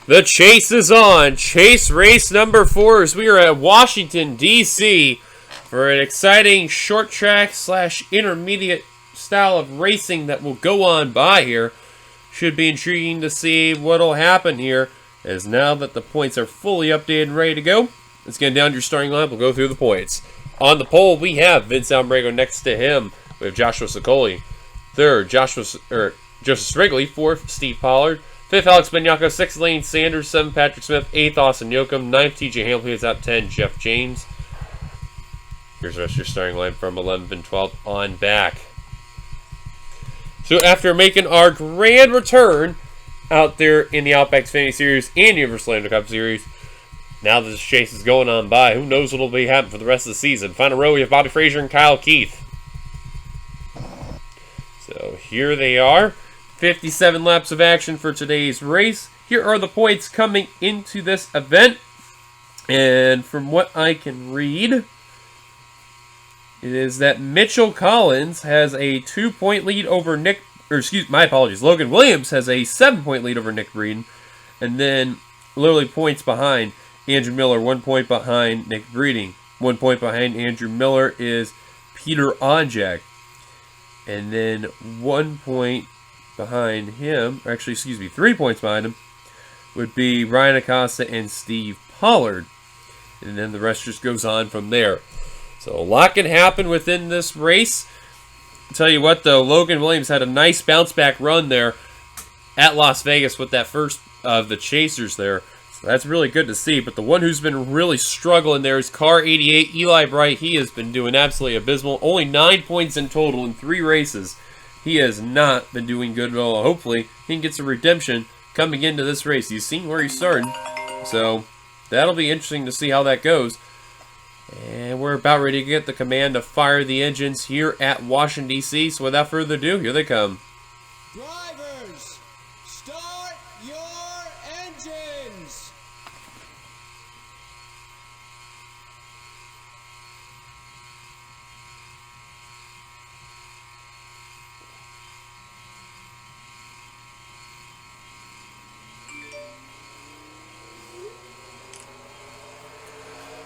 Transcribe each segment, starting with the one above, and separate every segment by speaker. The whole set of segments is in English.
Speaker 1: The chase is on. Chase race number 4 as we are at Washington, D.C. for an exciting short track / intermediate style of racing that will go on by here. Should be intriguing to see what'll happen here, as now that the points are fully updated and ready to go, let's get down to your starting line. We'll go through the points. On the pole, we have Vince Almbrego. Next to him, we have Joshua Sicoli. Third, Joseph Wrigley. Fourth, Steve Pollard. Fifth, Alex Benyako. Sixth, Lane Sanders. Seventh, Patrick Smith. Eighth, Austin Yoakum. Ninth, TJ Hamilton is out. 10, Jeff James. Here's the rest of your starting line from 11th and 12th on back. So after making our grand return out there in the Outback Xfinity Series and Universal Land Cup Series, now that this chase is going on by, who knows what will be happening for the rest of the season. Final row, we have Bobby Frazier and Kyle Keith. So here they are. 57 laps of action for today's race. Here are the points coming into this event. And from what I can read, it is that Mitchell Collins has a 2-point lead over Logan Williams has a 7-point lead over Nick Breeden. And then literally points behind Andrew Miller, 1 point behind Nick Breeding. 1 point behind Andrew Miller is Peter Onjak. And then 1 point behind him, 3 points behind him, would be Ryan Acosta and Steve Pollard. And then the rest just goes on from there. So a lot can happen within this race. I'll tell you what, though, Logan Williams had a nice bounce-back run there at Las Vegas with that first of the chasers there. So that's really good to see. But the one who's been really struggling there is Car 88, Eli Bright. He has been doing absolutely abysmal. Only 9 points in total in 3 races. He has not been doing good at all. Hopefully, he can get some redemption coming into this race. You've seen where he started. So that'll be interesting to see how that goes. And we're about ready to get the command to fire the engines here at Washington, D.C. So without further ado, here they come.
Speaker 2: Drivers, start your engines!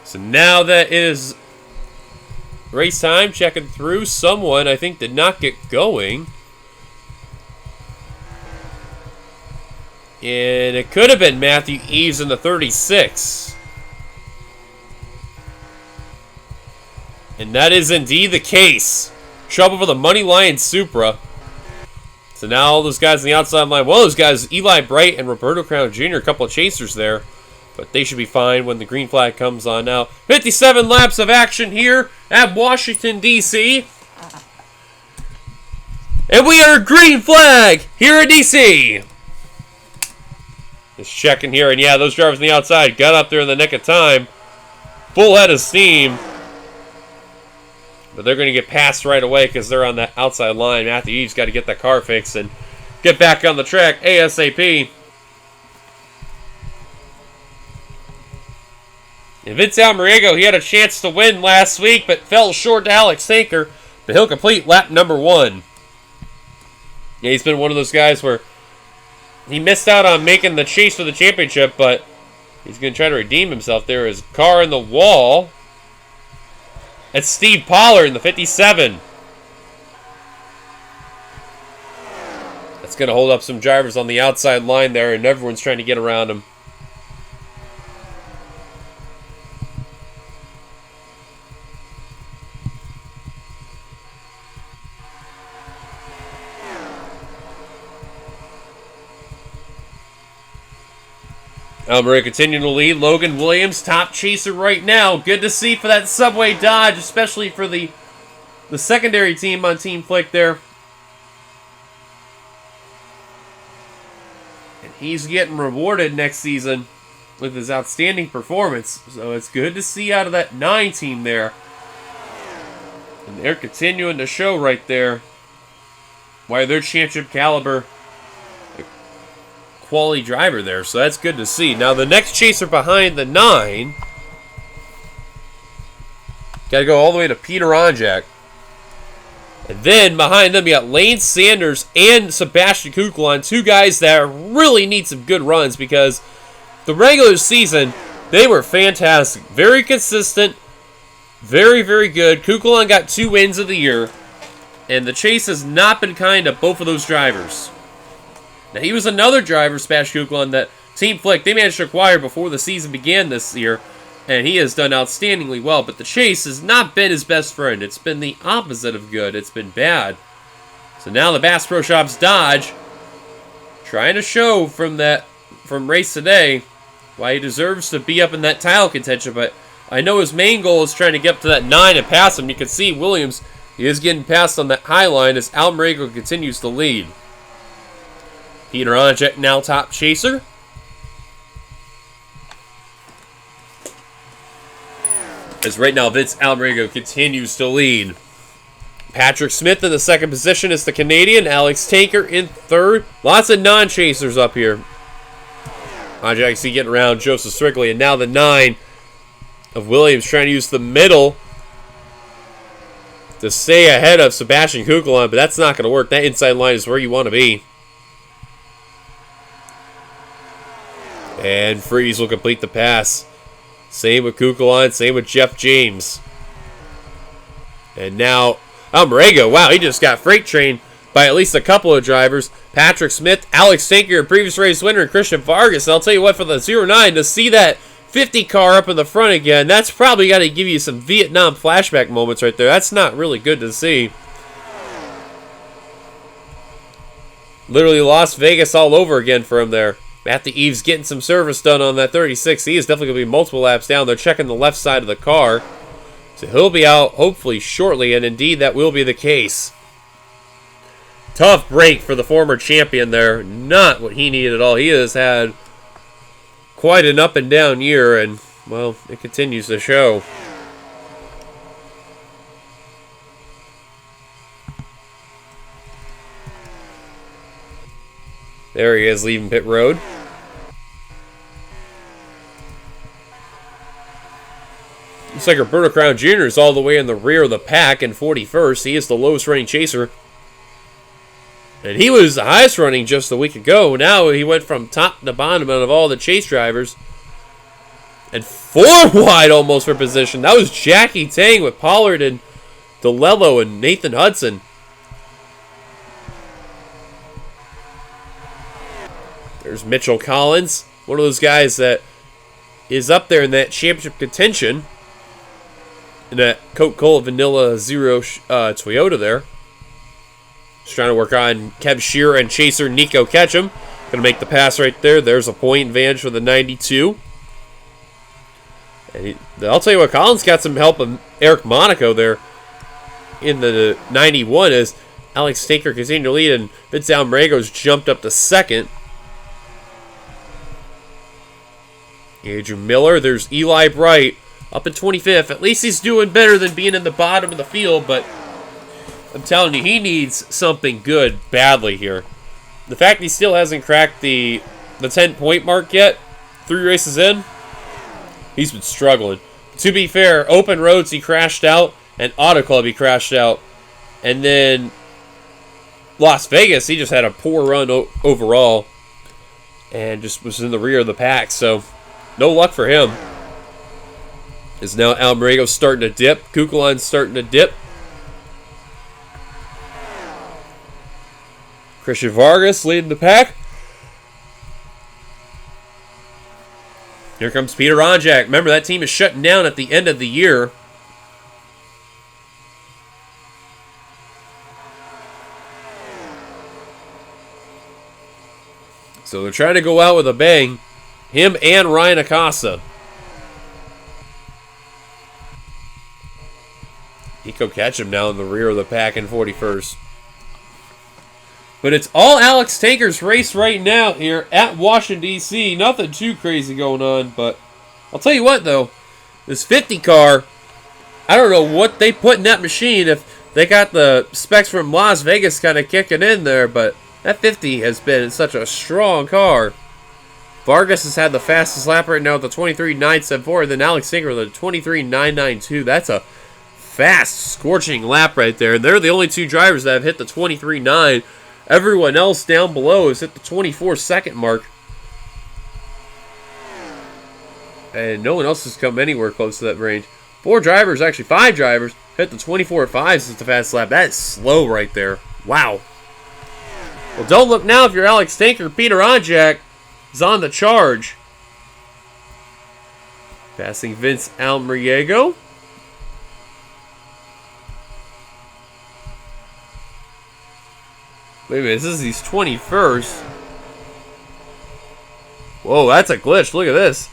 Speaker 1: So now that it is race time, checking through. Someone, I think, did not get going. And it could have been Matthew Eves in the 36. And that is indeed the case. Trouble for the Money Lion Supra. So now all those guys on the outside line. One of those guys, Eli Bright and Roberto Crown Jr., a couple of chasers there. But they should be fine when the green flag comes on now. 57 laps of action here at Washington, D.C. And we are green flag here in D.C. Just checking here. And yeah, those drivers on the outside got up there in the nick of time. Full head of steam. But they're going to get passed right away because they're on that outside line. Matthew Eves got to get that car fixed and get back on the track ASAP. And Vince Almbrego, he had a chance to win last week, but fell short to Alex Sanker. But he'll complete lap number 1. Yeah, he's been one of those guys where he missed out on making the chase for the championship, but he's going to try to redeem himself. There is car in the wall. That's Steve Pollard in the 57. That's going to hold up some drivers on the outside line there, and everyone's trying to get around him. Almbrego continuing to lead. Logan Williams, top chaser right now. Good to see for that Subway Dodge, especially for the secondary team on Team Flick there. And he's getting rewarded next season with his outstanding performance. So it's good to see out of that 9 team there. And they're continuing to show right there why they're championship caliber quality driver there, so that's good to see. Now the next chaser behind the 9, got to go all the way to Peter Onjak. And then behind them you got Lane Sanders and Sebastian Kuklan, 2 guys that really need some good runs because the regular season, they were fantastic. Very consistent. Very, very good. Kukulon got 2 wins of the year. And the chase has not been kind to both of those drivers. Now, he was another driver, Sebastian Kukulon, that Team Flick, they managed to acquire before the season began this year. And he has done outstandingly well. But the chase has not been his best friend. It's been the opposite of good. It's been bad. So now the Bass Pro Shops Dodge trying to show from race today why he deserves to be up in that title contention. But I know his main goal is trying to get up to that 9 and pass him. You can see Williams, he is getting passed on that high line as Almerego continues to lead. Peter Onjek now top chaser. As right now, Vince Almerego continues to lead. Patrick Smith in the second position is the Canadian. Alex Tanker in third. Lots of non-chasers up here. Onjek, see getting around Joseph Strickley. And now the 9 of Williams trying to use the middle to stay ahead of Sebastian Kukulon, but that's not going to work. That inside line is where you want to be. And Freeze will complete the pass. Same with Kukulon, same with Jeff James. And now Almerego, wow, he just got freight trained by at least a couple of drivers. Patrick Smith, Alex Tanker, previous race winner, and Christian Vargas. And I'll tell you what, for the 09, to see that 50 car up in the front again, that's probably got to give you some Vietnam flashback moments right there. That's not really good to see. Literally Las Vegas all over again for him there. Matthew Eves getting some service done on that 36. He is definitely going to be multiple laps down. They're checking the left side of the car. So he'll be out hopefully shortly, and indeed that will be the case. Tough break for the former champion there. Not what he needed at all. He has had quite an up and down year, and, well, it continues to show. There he is leaving pit road. Looks like Roberto Crown Jr. is all the way in the rear of the pack in 41st. He is the lowest running chaser. And he was the highest running just a week ago. Now he went from top to bottom out of all the chase drivers. And 4 wide almost for position. That was Jackie Tang with Pollard and DeLello and Nathan Hudson. There's Mitchell Collins. One of those guys that is up there in that championship contention. In that Coca-Cola Vanilla Zero Toyota there. Just trying to work on Kev Shearer and chaser Nico Ketchum. Going to make the pass right there. There's a point advantage for the 92. And I'll tell you what, Collins got some help of Eric Monaco there in the 91 as Alex Tanker continued to lead and Vince Almerego's jumped up to second. Adrian Miller, there's Eli Bright up in 25th. At least he's doing better than being in the bottom of the field, but I'm telling you, he needs something good badly here. The fact he still hasn't cracked the 10-point mark yet, 3 races in, he's been struggling. To be fair, open roads he crashed out, and Auto Club he crashed out. And then Las Vegas, he just had a poor run overall and just was in the rear of the pack, so no luck for him. Is now Almerego starting to dip. Kukulon's starting to dip. Christian Vargas leading the pack. Here comes Peter Onjak. Remember, that team is shutting down at the end of the year. So they're trying to go out with a bang. Him and Ryan Acosta. Nico Ketchum now in the rear of the pack in 41st. But it's all Alex Tanker's race right now here at Washington, D.C. Nothing too crazy going on, but I'll tell you what, though. This 50 car, I don't know what they put in that machine. If they got the specs from Las Vegas kind of kicking in there, but that 50 has been such a strong car. Vargas has had the fastest lap right now with the 23.974, and then Alex Tanker with the 23.992. That's a fast, scorching lap right there. They're the only 2 drivers that have hit the 23.9. Everyone else down below has hit the 24-second mark. And no one else has come anywhere close to that range. 4 drivers, actually 5 drivers, hit the 24 at 5 since the fast lap. That is slow right there. Wow. Well, don't look now if you're Alex Tanker. Peter Onjak is on the charge. Passing Vince Almriego. Wait a minute, this is his 21st. Whoa, that's a glitch. Look at this.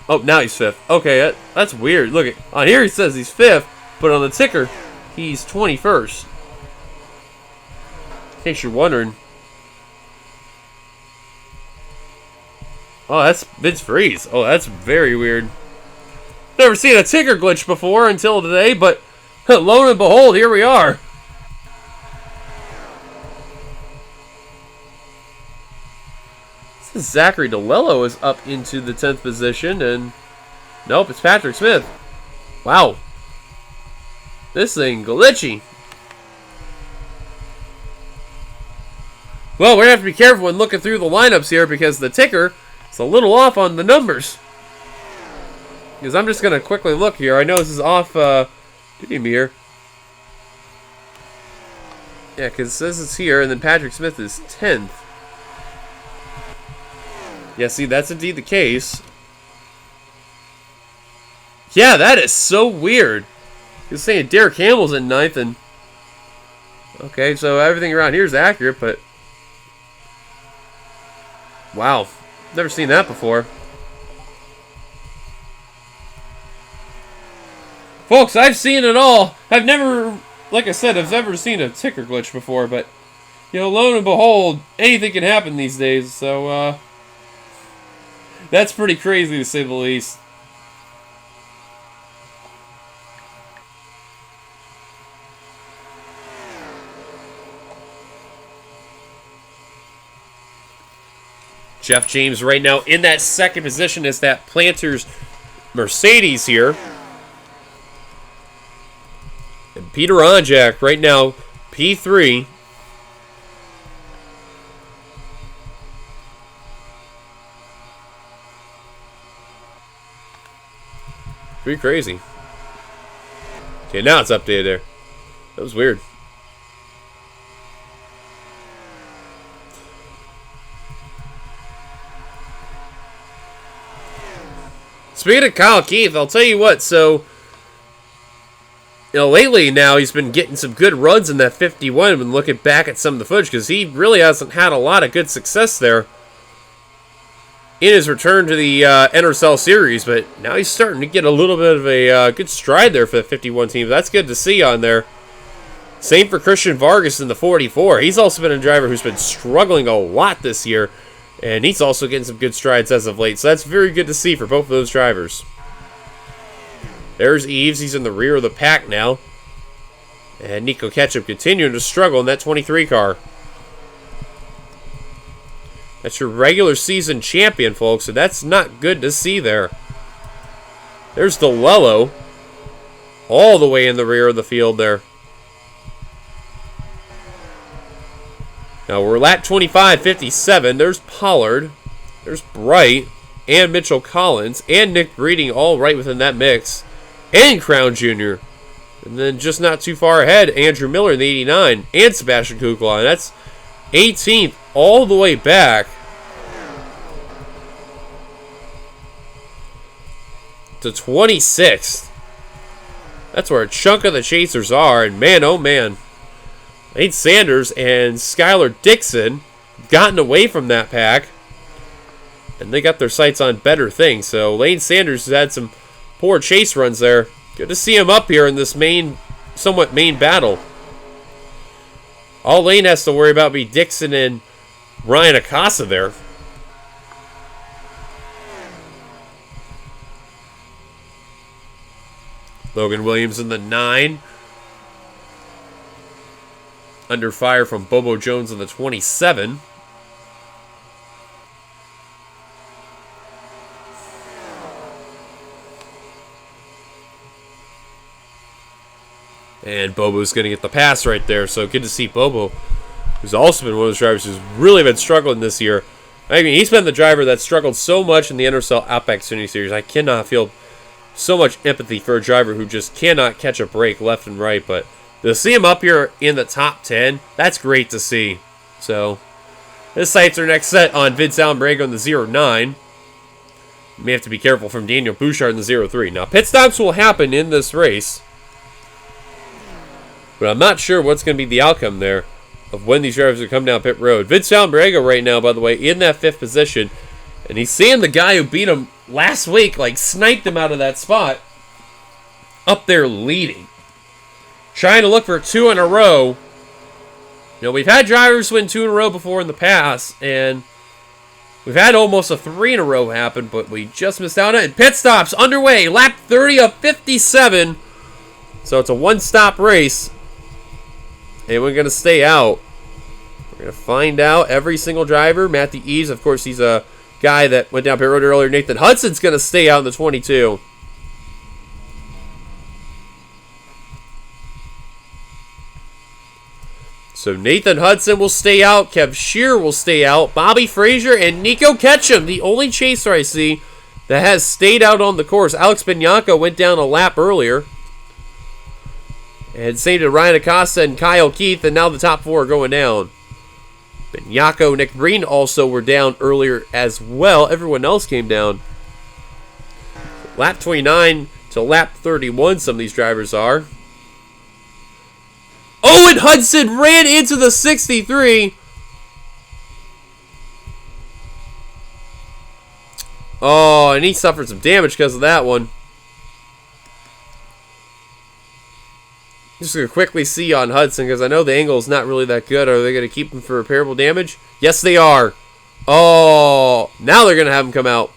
Speaker 1: Oh, now he's 5th. Okay, that's weird. Look, on here he says he's 5th, but on the ticker, he's 21st. In case you're wondering. Oh, that's Vince Freeze. Oh, that's very weird. Never seen a ticker glitch before until today, but lo and behold, here we are. Zachary DeLello is up into the 10th position, and nope, it's Patrick Smith. Wow. This thing glitchy. Well, we're going to have to be careful when looking through the lineups here because the ticker is a little off on the numbers. Because I'm just going to quickly look here. I know this is off here. Yeah, because it says it's here, and then Patrick Smith is 10th. Yeah, see, that's indeed the case. Yeah, that is so weird. You're saying Derek Hamill's in 9th, and... Okay, so everything around here is accurate, but... Wow. Never seen that before. Folks, I've seen it all. I've never... Like I said, I've never seen a ticker glitch before, but... You know, lo and behold, anything can happen these days, so, that's pretty crazy to say the least. Jeff James right now in that second position as that Planters Mercedes here. And Peter Onjak right now, P3. Pretty crazy. Okay, now it's updated there. That was weird. Speaking of Kyle Keith, I'll tell you what, so... You know, lately now he's been getting some good runs in that 51 when looking back at some of the footage, because he really hasn't had a lot of good success there in his return to the NRSL series, but now he's starting to get a little bit of a good stride there for the 51 team. That's good to see on there. Same for Christian Vargas in the 44. He's also been a driver who's been struggling a lot this year, and he's also getting some good strides as of late. So that's very good to see for both of those drivers. There's Eves. He's in the rear of the pack now. And Nico Ketchup continuing to struggle in that 23 car. That's your regular season champion, folks, and that's not good to see there. There's DeLello all the way in the rear of the field there. Now we're lap 25:57. There's Pollard, there's Bright, and Mitchell Collins, and Nick Breeding all right within that mix, and Crown Jr. And then just not too far ahead, Andrew Miller in the 89, and Sebastian Kukla, and that's 18th all the way back to 26th. That's where a chunk of the chasers are, and man, oh man. Lane Sanders and Skylar Dixon gotten away from that pack, and they got their sights on better things. So Lane Sanders has had some poor chase runs there. Good to see him up here in this somewhat main battle. All Lane has to worry about be Dixon and Ryan Acosta there. Logan Williams in the 9. Under fire from Bobo Jones in the 27. And Bobo's going to get the pass right there. So good to see Bobo, who's also been one of those drivers who's really been struggling this year, I mean, he's been the driver that struggled so much in the NRSL Outback Xfinity Series. I cannot feel so much empathy for a driver who just cannot catch a break left and right. But to see him up here in the top 10, that's great to see. So, this sights our next set on Vince Allenbrego in the 09. May have to be careful from Daniel Bouchard in the 03. Now, pit stops will happen in this race, but I'm not sure what's going to be the outcome there of when these drivers will come down pit road. Vince Allenbrego right now, by the way, in that 5th position, and he's seeing the guy who beat him last week, like sniped him out of that spot, up there leading. Trying to look for 2 in a row. You know, we've had drivers win 2 in a row before in the past, and we've had almost a 3 in a row happen, but we just missed out on it. Pit stops underway, lap 30 of 57. So it's a one-stop race. And we're going to stay out. We're going to find out every single driver. Matthew Eves, of course, he's a guy that went down pit road earlier. Nathan Hudson's going to stay out in the 22. So Nathan Hudson will stay out. Kev Shear will stay out. Bobby Frazier and Nico Ketchum, the only chaser I see that has stayed out on the course. Alex Bianco went down a lap earlier. And same to Ryan Acosta and Kyle Keith, and now the top 4 are going down. Bianco, Nick Breen also were down earlier as well. Everyone else came down. Lap 29 to lap 31, some of these drivers are. Owen Hudson ran into the 63. Oh, and he suffered some damage because of that one. Just going to quickly see on Hudson, because I know the angle is not really that good. Are they going to keep him for repairable damage? Yes, they are. Oh, now they're going to have him come out.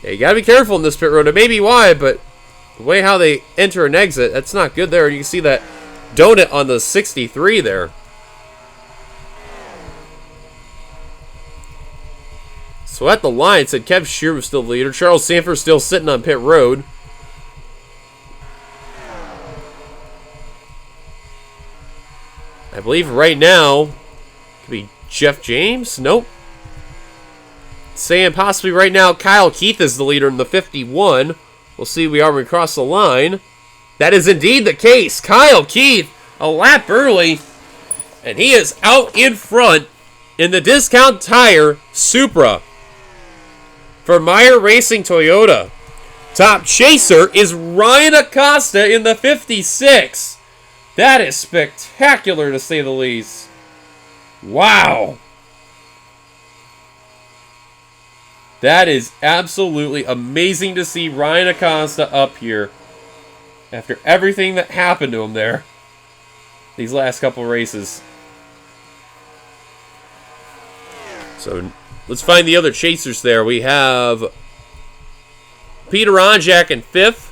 Speaker 1: Yeah, you got to be careful in this pit road. It may be wide, but the way how they enter and exit, that's not good there. You can see that donut on the 63 there. So at the line, it said Kev Shear was still the leader. Charles Sanford still sitting on pit road. I believe right now, could be Jeff James? Nope. Saying possibly right now, Kyle Keith is the leader in the 51. We'll see we are when we cross the line. That is indeed the case. Kyle Keith, a lap early, and he is out in front in the Discount Tire Supra for Meyer Racing Toyota. Top chaser is Ryan Acosta in the 56. That is spectacular, to say the least. Wow. That is absolutely amazing to see Ryan Acosta up here after everything that happened to him there these last couple races. So let's find the other chasers there. We have Peter Onjak in 5th.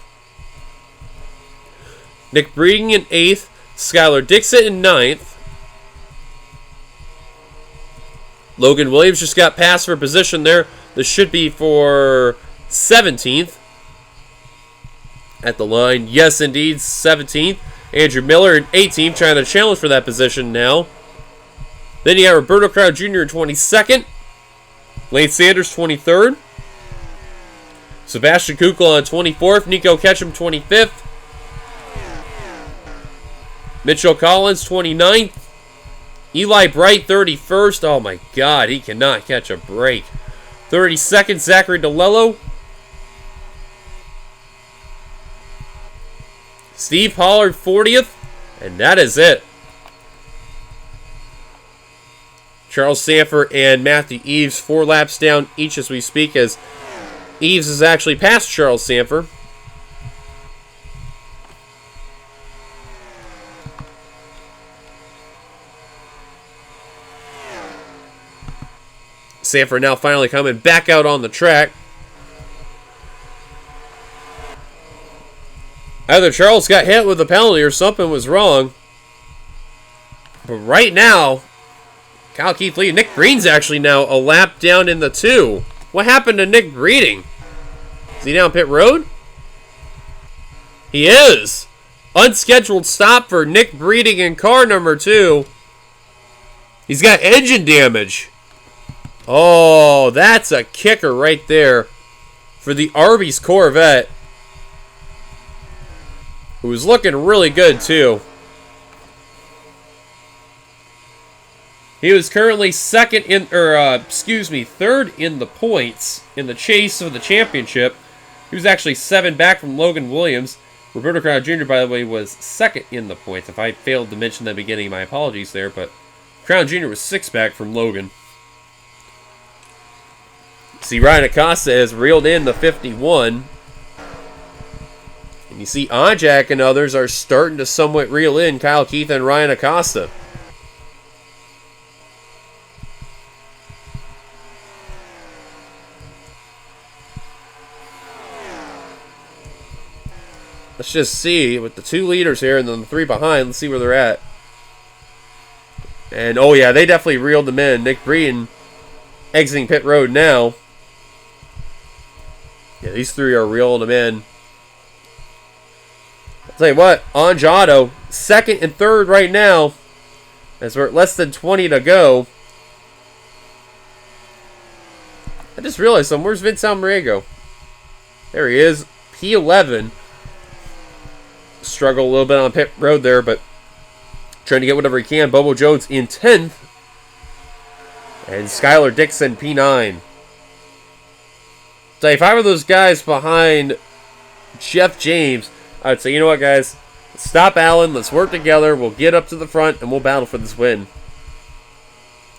Speaker 1: Nick Breeding in 8th. Skylar Dixon in 9th. Logan Williams just got passed for position there. This should be for 17th. At the line, yes indeed, 17th. Andrew Miller in 18th, trying to challenge for that position now. Then you have Roberto Crowd Jr. in 22nd. Lane Sanders 23rd. Sebastian Kukla on 24th. Nico Ketchum 25th. Mitchell Collins, 29th. Eli Bright, 31st. Oh my God, he cannot catch a break. 32nd, Zachary DeLello. Steve Pollard, 40th. And that is it. Charles Sanford and Matthew Eves, 4 laps down each as we speak, as Eves has actually passed Charles Sanford. Sanford now finally coming back out on the track. Either Charles got hit with a penalty or something was wrong. But right now, Kyle Keith leading. Nick Green's actually now a lap down in the 2. What happened to Nick Breeding? Is he down pit road? He is. Unscheduled stop for Nick Breeding in car number 2. He's got engine damage. Oh, that's a kicker right there for the Arby's Corvette. Who was looking really good, too. He was currently third in the points in the chase for the championship. He was actually 7 back from Logan Williams. Roberto Crown Jr., by the way, was second in the points. If I failed to mention that beginning, my apologies there, but Crown Jr. was 6 back from Logan. See, Ryan Acosta has reeled in the 51. And you see Onjak and others are starting to somewhat reel in Kyle Keith and Ryan Acosta. Let's just see with the 2 leaders here and then the 3 behind. Let's see where they're at. And, oh yeah, they definitely reeled them in. Nick Breeden exiting pit road now. Yeah, these 3 are reeling them in. I'll tell you what, Anjado, 2nd and 3rd right now. As we're at less than 20 to go. I just realized something. Where's Vince Almarigo? There he is. P11. Struggle a little bit on pit road there, but trying to get whatever he can. Bobo Jones in 10th. And Skylar Dixon, P9. So if I were those guys behind Jeff James, I'd say, you know what, guys? Stop Allen. Let's work together. We'll get up to the front, and we'll battle for this win.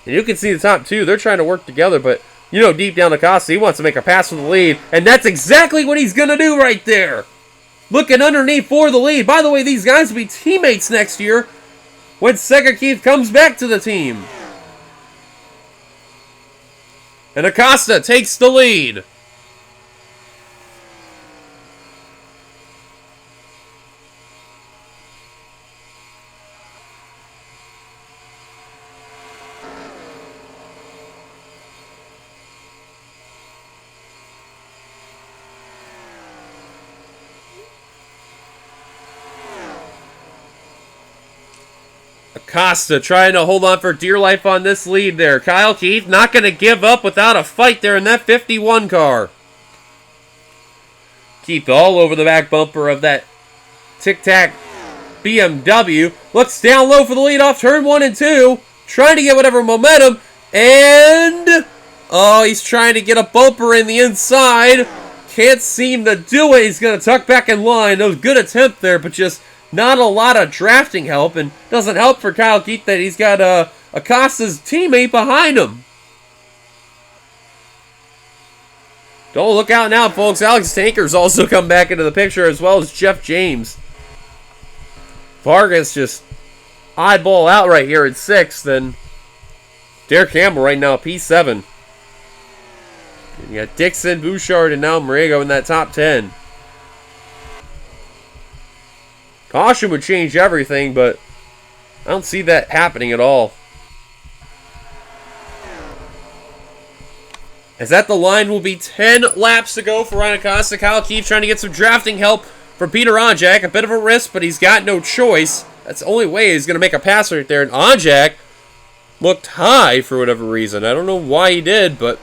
Speaker 1: And you can see the top 2. They're trying to work together, but you know deep down Acosta, he wants to make a pass for the lead, and that's exactly what he's going to do right there. Looking underneath for the lead. By the way, these guys will be teammates next year when Sega Keith comes back to the team. And Acosta takes the lead. Acosta trying to hold on for dear life on this lead there. Kyle Keith not going to give up without a fight there in that 51 car. Keith all over the back bumper of that Tic Tac BMW. Looks down low for the lead off turn 1 and 2. Trying to get whatever momentum. And, oh, he's trying to get a bumper in the inside. Can't seem to do it. He's going to tuck back in line. That was a good attempt there, but just not a lot of drafting help, and doesn't help for Kyle Keith that he's got Acosta's teammate behind him. Don't look out now, folks. Alex Tanker's also come back into the picture, as well as Jeff James. Vargas just oddball out right here at 6th, and Derek Campbell right now, P7. You got Dixon, Bouchard, and now Marigo in that top 10. Caution would change everything, but I don't see that happening at all. As that the line will be 10 laps to go for Ryan Acosta. Kyle Keith trying to get some drafting help from Peter Onjak. A bit of a risk, but he's got no choice. That's the only way he's going to make a pass right there. And Onjak looked high for whatever reason. I don't know why he did, but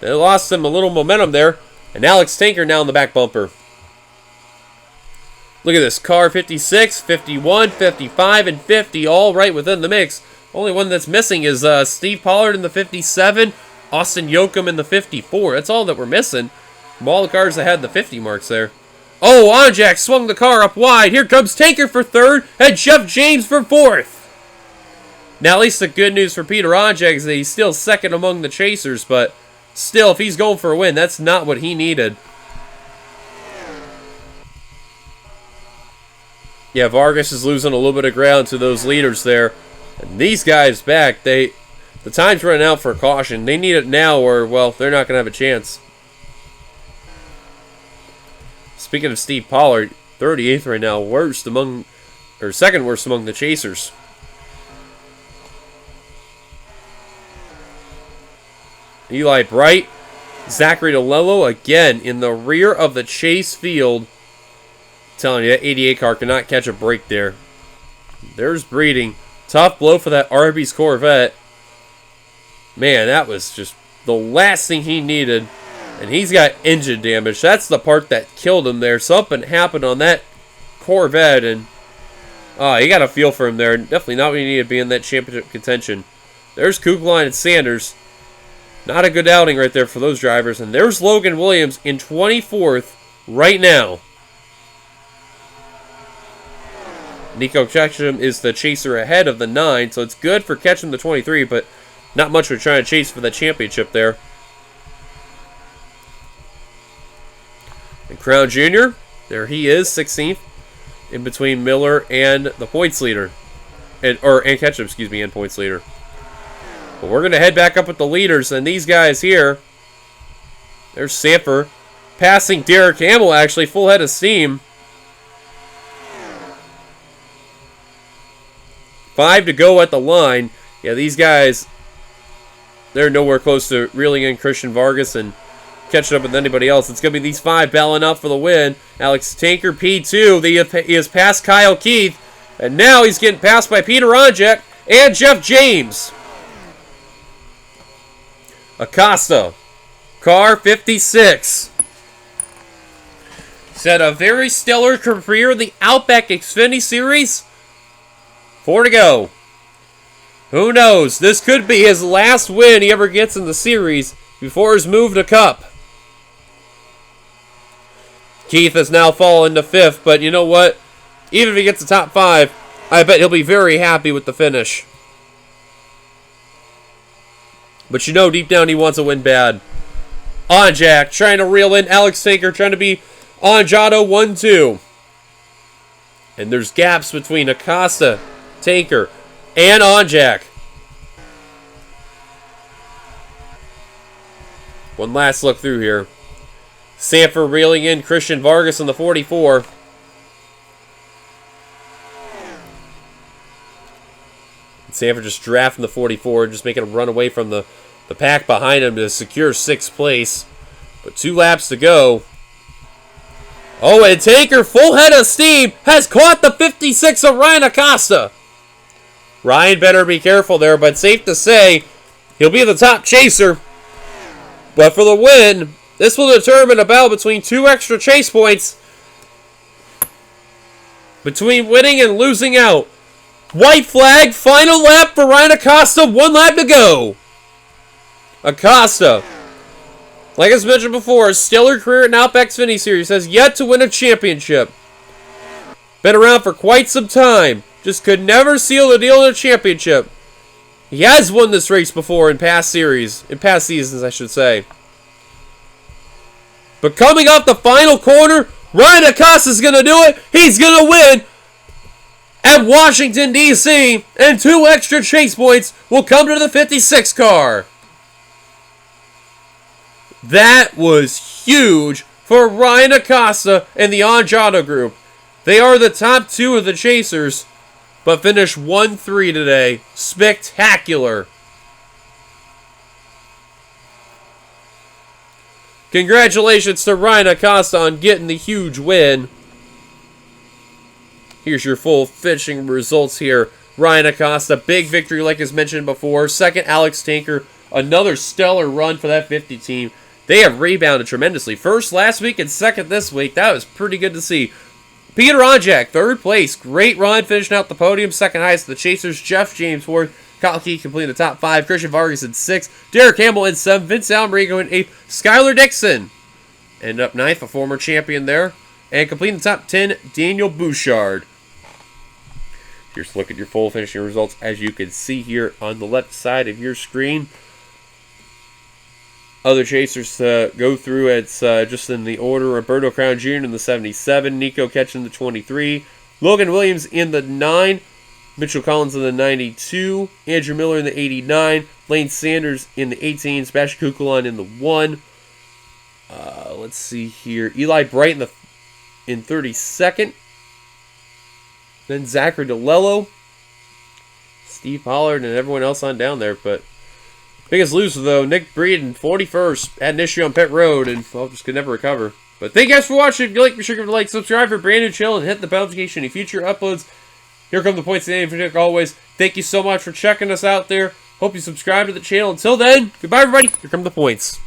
Speaker 1: they lost him a little momentum there. And Alex Tanker now in the back bumper. Look at this. Car 56, 51, 55, and 50 all right within the mix. Only one that's missing is Steve Pollard in the 57, Austin Yoakum in the 54. That's all that we're missing from all the cars that had the 50 marks there. Oh, Onjak swung the car up wide. Here comes Tanker for 3rd and Jeff James for 4th. Now, at least the good news for Peter Onjak is that he's still 2nd among the chasers, but still, if he's going for a win, that's not what he needed. Yeah, Vargas is losing a little bit of ground to those leaders there. And these guys back, the time's running out for caution. They need it now or, well, they're not going to have a chance. Speaking of Steve Pollard, 38th right now, second worst among the chasers. Eli Bright, Zachary DeLello again in the rear of the chase field. Telling you, that 88 car cannot catch a break there. There's Breeding. Tough blow for that Arby's Corvette. Man, that was just the last thing he needed. And he's got engine damage. That's the part that killed him there. Something happened on that Corvette, and you got a feel for him there. Definitely not what you need to be in that championship contention. There's Kukline and Sanders. Not a good outing right there for those drivers. And there's Logan Williams in 24th right now. Nico Ketchum is the chaser ahead of the 9, so it's good for Ketchum the 23, but not much for trying to chase for the championship there. And Crown Jr., there he is, 16th, in between Miller and the points leader. And Ketchum, excuse me, and points leader. But we're going to head back up with the leaders, and these guys here, there's Sanford, passing Derek Hamill, actually, full head of steam. 5 to go at the line. Yeah, these guys, they're nowhere close to reeling in Christian Vargas and catching up with anybody else. It's going to be these 5 battling out for the win. Alex Tanker, P2. He has passed Kyle Keith. And now he's getting passed by Peter Onjek and Jeff James. Acosta, car 56. He's had a very stellar career in the Outback Xfinity Series. 4 to go. Who knows? This could be his last win he ever gets in the series before his move to Cup. Keith has now fallen to 5th, but you know what? Even if he gets the top 5, I bet he'll be very happy with the finish. But you know deep down he wants to win bad. Onjak trying to reel in Alex Tanker, trying to be Onjado 1-2. And there's gaps between Acosta, Tanker, and Onjak. One last look through here. Sanford reeling in Christian Vargas in the 44. Sanford just drafting the 44, just making a run away from the pack behind him to secure 6th place. But 2 laps to go. Oh, and Tanker, full head of steam, has caught the 56 of Ryan Acosta. Ryan better be careful there, but safe to say, he'll be the top chaser. But for the win, this will determine a battle between 2 extra chase points. Between winning and losing out. White flag, final lap for Ryan Acosta, 1 lap to go. Acosta, like I mentioned before, a stellar career in Outback Xfinity Series, has yet to win a championship. Been around for quite some time. Just could never seal the deal in a championship. He has won this race before in past seasons, I should say. But coming off the final corner, Ryan Acosta is going to do it. He's going to win at Washington, D.C. And 2 extra chase points will come to the 56 car. That was huge for Ryan Acosta and the Onjado group. They are the top 2 of the chasers, but finished 1-3 today. Spectacular. Congratulations to Ryan Acosta on getting the huge win. Here's your full finishing results here. Ryan Acosta, big victory like as mentioned before. 2nd, Alex Tanker. Another stellar run for that 50 team. They have rebounded tremendously. 1st last week and 2nd this week. That was pretty good to see. Peter Onjak, 3rd place. Great run, finishing out the podium. 2nd highest of the chasers. Jeff James 4th. Kyle Keith completing the top 5. Christian Vargas in 6th. Derek Campbell in 7th. Vince Almerigo in 8th. Skylar Dixon ended up 9th, a former champion there. And completing the top 10, Daniel Bouchard. Here's a look at your full finishing results as you can see here on the left side of your screen. Other chasers to go through, it's just in the order. Roberto Crown Jr. in the 77, Nico Ketchum in the 23, Logan Williams in the 9, Mitchell Collins in the 92, Andrew Miller in the 89, Lane Sanders in the 18, Sebastian Kukulon in the 1. Let's see here. Eli Bright in 32nd. Then Zachary DeLello, Steve Pollard, and everyone else on down there. But biggest loser, though, Nick Breed in 41st. Had an issue on pit road and, well, just could never recover. But thank you guys for watching. If you like, be sure to give it a like, subscribe for brand new channel, and hit the bell notification for future uploads. Here come the points today. For always, thank you so much for checking us out there. Hope you subscribe to the channel. Until then, goodbye, everybody. Here come the points.